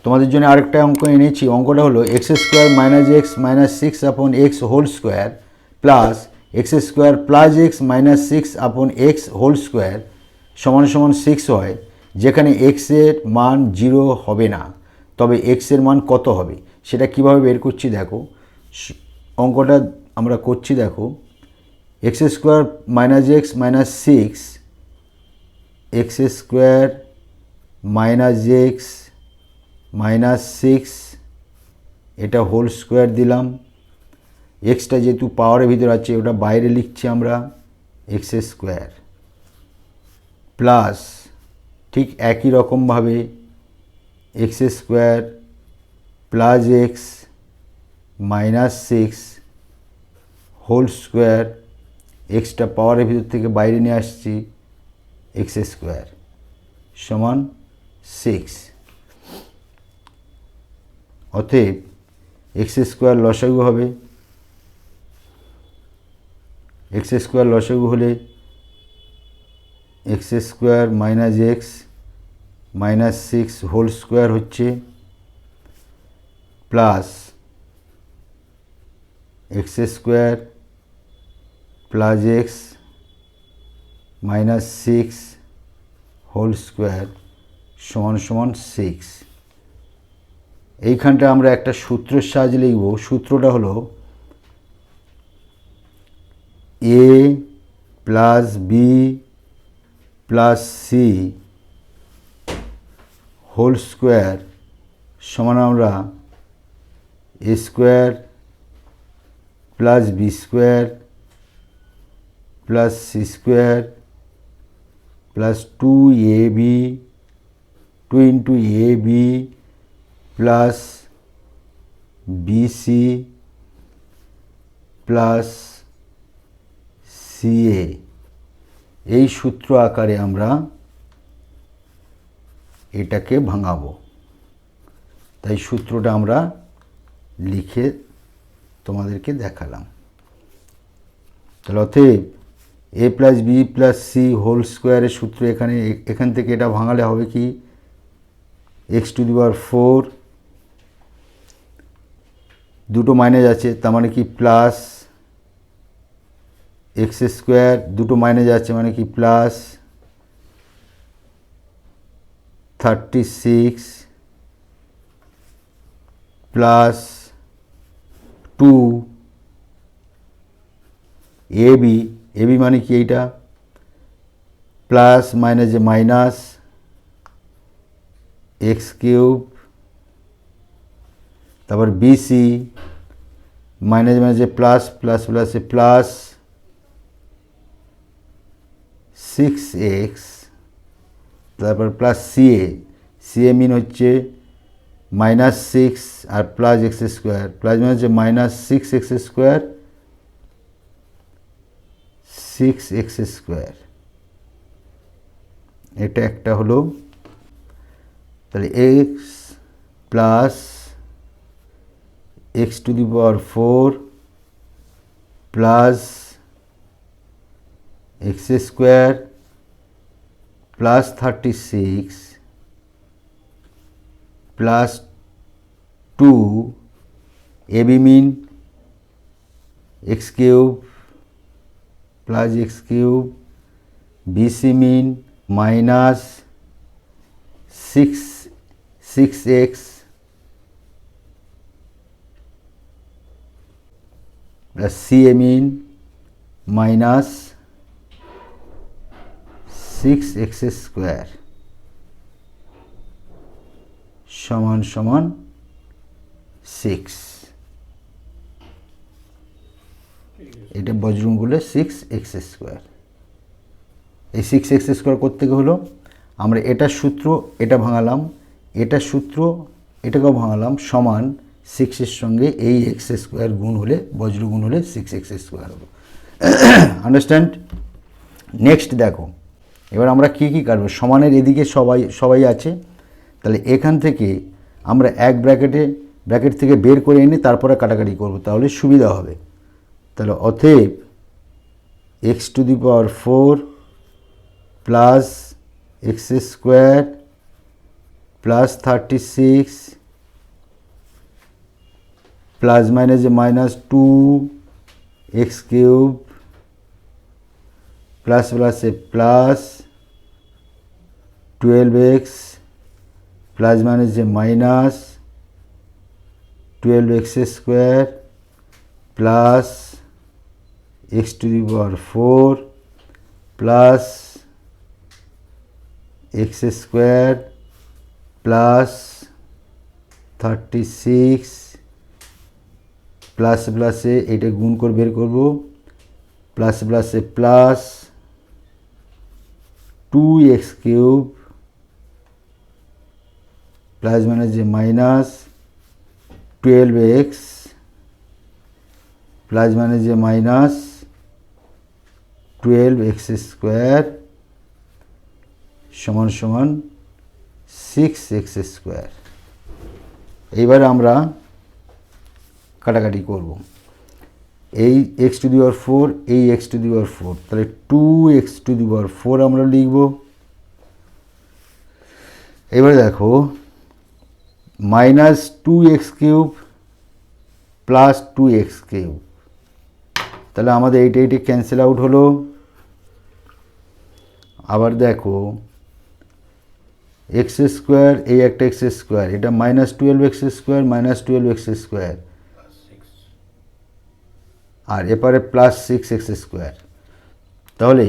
তোমাদের জন্য আরেকটা অঙ্ক এনেছি। অঙ্কটা হলো x square minus x minus six upon x whole square plus x square plus x minus six upon x whole square সমান সমান 6 হয়, যেখানে এক্সের মান 0 হবে না, তবে এক্সের মান কত হবে সেটা কিভাবে বের করছি দেখো। অঙ্কটা আমরা করছি দেখো। X square minus x minus six, x square minus x minus six, এটা হোল স্কোয়ার দিলাম। এক্সটা যেহেতু পাওয়ারের ভিতরে আছে ওটা বাইরে লিখছি আমরা, এক্স স্কোয়ার প্লাস ঠিক একই রকমভাবে x square plus x minus six whole square, এক্সটা পাওয়ারের ভিতর থেকে বাইরে নিয়ে আসছি, এক্স স্কোয়ার সমান 6। অতএব এক্স স্কোয়ার লসাগু হবে, এক্স স্কোয়ার লসাগু হলে x square minus x minus six whole square হচ্ছে plus x square plus x minus six whole square সমান সমান 6। এইখানটা আমরা একটা সূত্রের সাহায্যে লিখব। সূত্রটা হলো A plus B plus C whole square সমান আমরা A square plus B square plus C square plus 2ab 2 into A B plus BC plus CA, এই সূত্র আকারে আমরা এটাকে ভাঙাবো। তাই সূত্রটা আমরা লিখে তোমাদেরকে দেখালাম। তাহলে অতএব A plus B plus C whole স্কোয়ারের সূত্র এখান থেকে এটা ভাঙালে হবে কি, এক্স টু দি পাওয়ার 4, দুটো মাইনাস আছে তার মানে কি প্লাস এক্স স্কোয়ার, দুটো মাইনাস আছে মানে কি প্লাস 36 প্লাস 2 এবি, এবি মানে কি এইটা plus minus minus x cube, তারপর বিসি মাইনাস মাইনাসে প্লাস প্লাস প্লাসে প্লাস 6x, তারপর প্লাস সিএ, সিএ মিন হচ্ছে মাইনাস 6 আর প্লাস এক্স স্কোয়ার, প্লাস মানে হচ্ছে minus 6x square 6x square, এটা একটা হলো। তাহলে x plus x to the power 4 plus x square plus 36 plus 2 A B mean x cube plus x cube, B C mean minus 6x plus C A mean minus 6x square সমান সমান 6। এটা বজ্রগুলো 6x square. এই 6x square করতে হলো আমরা এটার সূত্র এটা ভাঙালাম, এটার সূত্র এটাকেও ভাঙালাম, সমান 6-এর সঙ্গে এই এক্স স্কোয়ার গুণ হলে বজ্র গুণ হলে 6x স্কোয়ার হলো। আন্ডারস্ট্যান্ড? নেক্সট দেখো, এবার আমরা কি কি কাটবো। সমানের এদিকে সবাই আছে, তাহলে এখান থেকে আমরা এক ব্র্যাকেট থেকে বের করে এনে তারপরে কাটাকাটি করব, তাহলে সুবিধা হবে। তাহলে অতএব x to the power 4 plus x square plus 36 plus মাইনাসে মাইনাস 2x কিউব প্লাস প্লাসে প্লাস 12x প্লাস মাইনাসে minus 12x square plus x two the power 4 plus x square plus 36 plus প্লাসে এটা গুণ করে বের করব প্লাস প্লাসে প্লাস 2x কিউব প্লাস মাইনাসে মাইনাস 12x প্লাস মাইনাসে মাইনাস 12x স্কোয়ার সমান সমান 6x স্কোয়ার। এইবার আমরা কাটাকাটি করব, এই x টু দি পাওয়ার 4 এই x টু দি পাওয়ার 4, তাহলে 2x টু দি পাওয়ার 4 আমরা লিখব। এবারে দেখো minus 2x cube plus 2x cube, তাহলে আমাদের এইটা এইটা ক্যান্সেল আউট হলো। আবার দেখো এক্স স্কোয়ার এই একটা এক্স স্কোয়ার, এটা minus 12x square minus 12x square, আর এপারে প্লাস 6x স্কোয়ার, তাহলে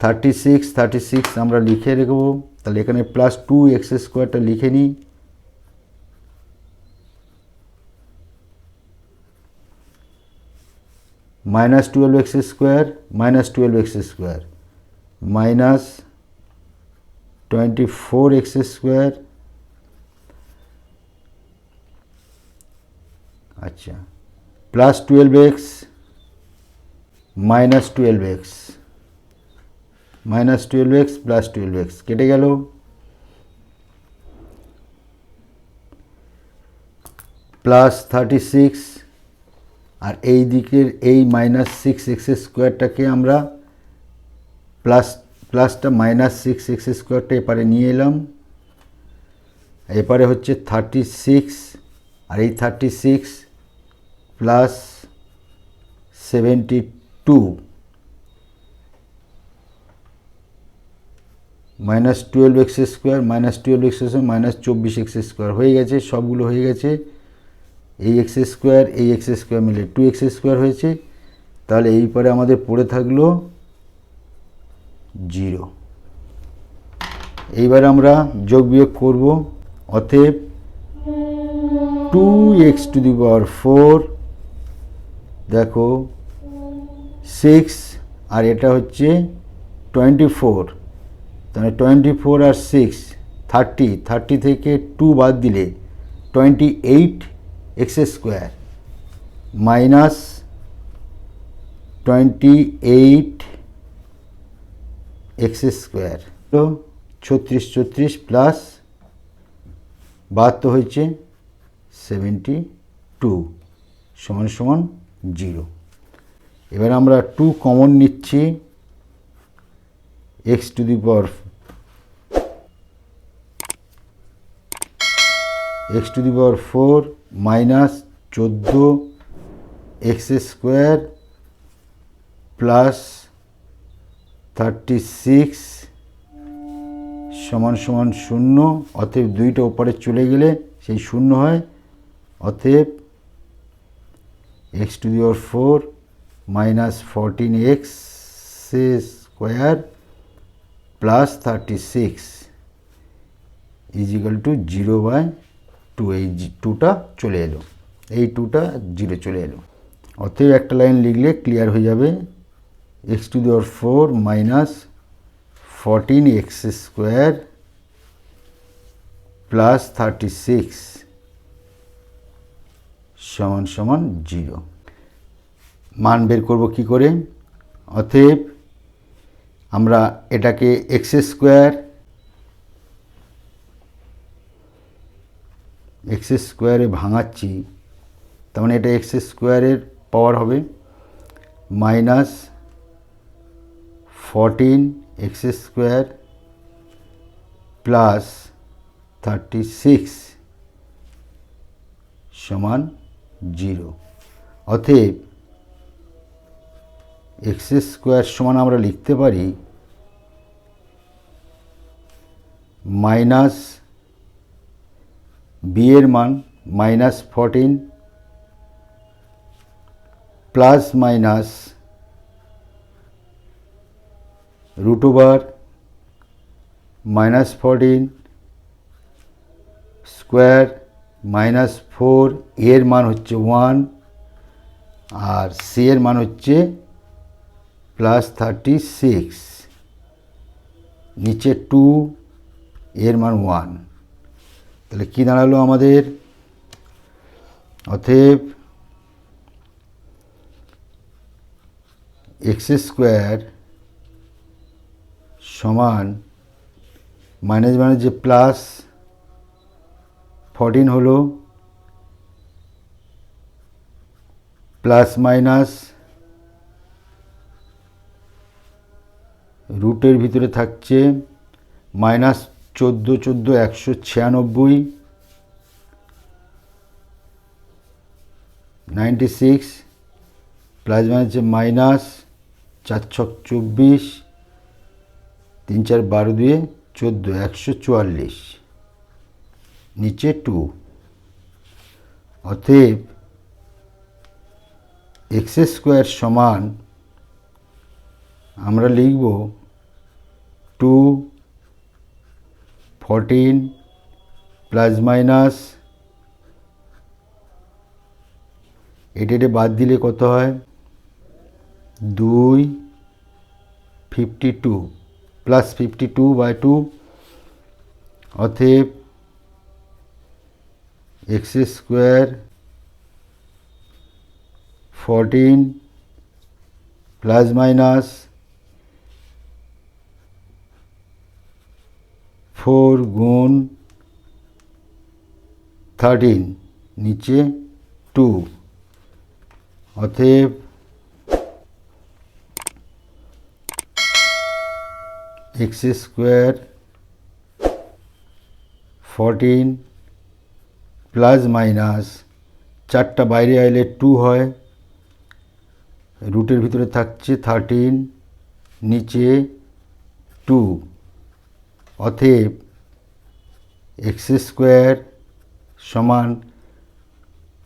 36 আমরা লিখে রাখব। তাহলে এখানে প্লাস 2x স্কোয়ারটা লিখে নিই, minus 12x square minus 12x square minus 24x square, আচ্ছা plus 12x minus 12x minus 12x plus 12x কেটে গেল। প্লাস 36 আর এই দিকের এই মাইনাস 6x স্কোয়ারটাকে আমরা প্লাসটা মাইনাস 6x স্কোয়ারটা এপারে নিয়ে এলাম, এপারে হচ্ছে 36 আর এই 36 plus 72 minus 12x square minus 12x square minus 24x square হয়ে গেছে, সবগুলো হয়ে গেছে। এই এক্স স্কোয়ার এই এক্স স্কোয়ার মিলে 2x স্কোয়ার হয়েছে, তাহলে এই পরে আমাদের পড়ে থাকলো 0। এইবার আমরা যোগ বিয়োগ করব, অতএব 2x টু দি পাওয়ার 4 দেখো 6 আর এটা হচ্ছে 24, তাহলে 24 আর 6 30 থেকে 2 বাদ দিলে 28x square minus 28x square, তো 36 প্লাস 72 হয়েছে 72 সমান সমান 0। এবার আমরা 2 কমন নিচ্ছি, x two the power x two the power 4 minus 14x square plus 36 সমান সমান 0, অতএব দুইটা ওপারে চলে গেলে সেই 0 হয়, অতএব x two the power 4 minus 14x square plus 36 is equal to 0/2, এই 2টা চলে এলো, এই 2টা 0 চলে এলো। অতএব একটা লাইন লিখলে ক্লিয়ার হয়ে যাবে, x two the power 4 minus 14x square plus 36 সমান সমান 0। মান বের করব কি করে, অতএব আমরা এটাকে x স্কোয়ারে ভাঙাচ্ছি, তার মানে এটা x স্কোয়ারের পাওয়ার হবে মাইনাস 14x স্কোয়ার প্লাস 36 সমান 0। অতএব এক্স স্কোয়ার সমান আমরা লিখতে পারি মাইনাস বি এর মান -14 plus minus root over -14 square -4, এর মান হচ্ছে 1 আর সি এর মান হচ্ছে +36, নিচে 2, এর মান 1। তাহলে কি দাঁড়ালো আমাদের? অতএব এক্স স্কোয়ার সমান মাইনাস মাইনাস যে প্লাস 14 হলো, প্লাস মাইনাস রুটের ভিতরে থাকছে -14 196 96 প্লাস মাইনাস যে মাইনাস 4 ছক 24 3 4 12 2 14 144 নিচে 2। অতএব এক্স স্কোয়ার সমান আমরা লিখব 2 14 প্লাস মাইনাস এটা বাদ দিলে কত হয়? 2 52 প্লাস 52/2। অতএব এক্স স্কোয়ার 14 প্লাস মাইনাস 4 গুণ 13 নিচে 2। অতএব এক্স স্কোয়ার 14 প্লাস মাইনাস 4টা বাইরে আইলে 2 হয়, রুটের ভিতরে থাকছে 13 নিচে 2। অতএব এক্স স্কোয়ার সমান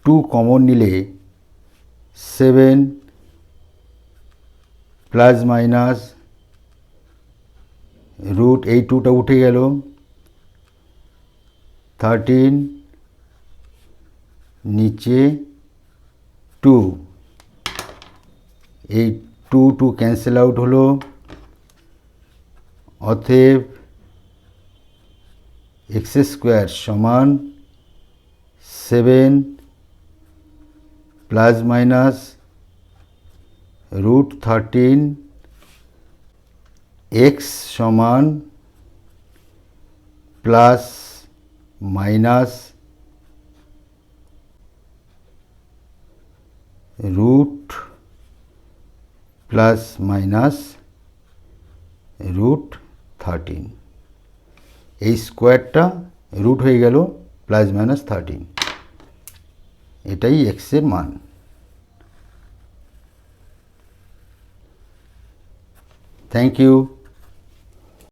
2 কমন নিলে 7 প্লাস মাইনাস রুট, এই 2টা উঠে গেল, 13 নিচে 2, এই 2 ক্যান্সেল আউট হলো। অতএব এক্স স্কোয়ার সমান 7 প্লাস মাইনাস রুট 13, এক্স সমান plus minus root plus minus root 13। এই স্কোয়ারটা রুট হয়ে গেল +-13, এটাই এক্সের মান। Thank you.